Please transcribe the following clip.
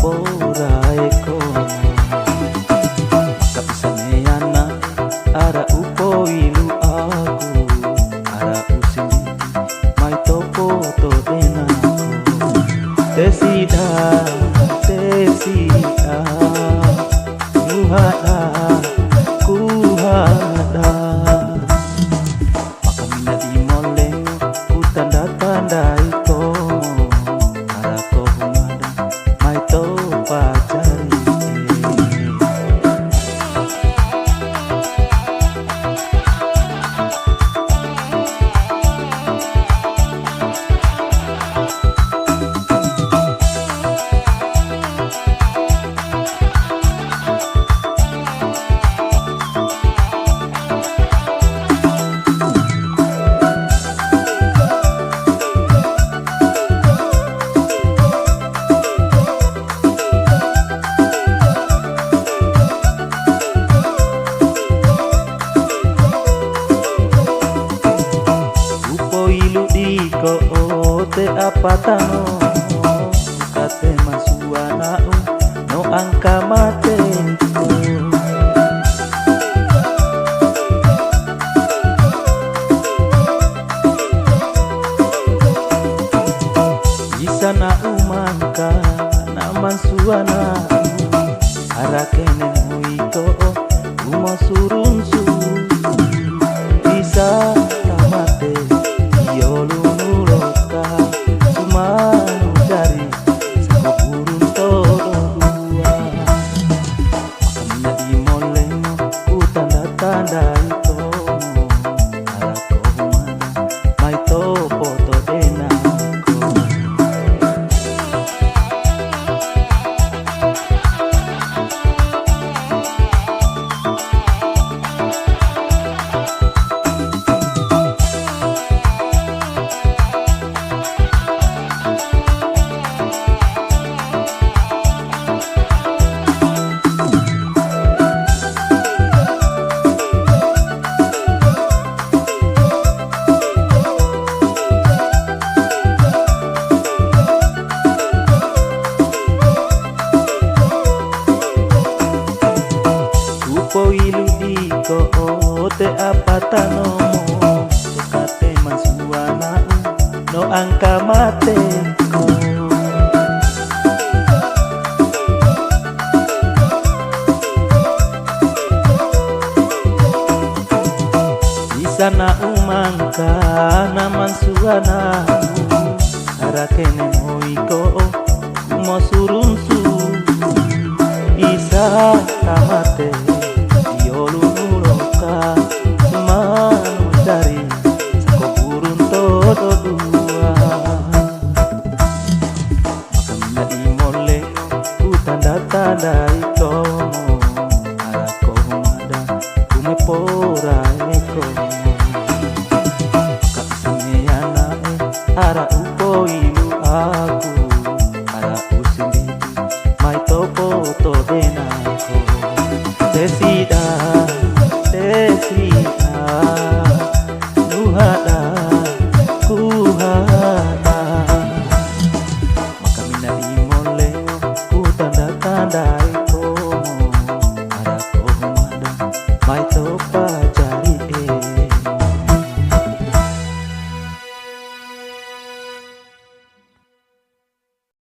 porai komo kapisameana ara upo ilu aku ara usindi mai topo to denako tesida nuhada kuhada maka mina di moleng ku tanda-tandai komo ara ko humada mai to pacari ko te apatano kate masuana no angka mate bisa na umangka na mansuana harakene muiko umo surunsu bisa kamate yolu tandai komo ara ko humada mai topo to denako ilu diko te apatanomo sokate masuana no angka mateko bisa na umangka na mansuana harakene moiko mo surunsu isa kamate dari sako burun todo dua maka mina imole ku tanda-tandai komo ara ko humada kume porai komo kapisameana ara upo ilu aku ara usindi mai topo to denako tesida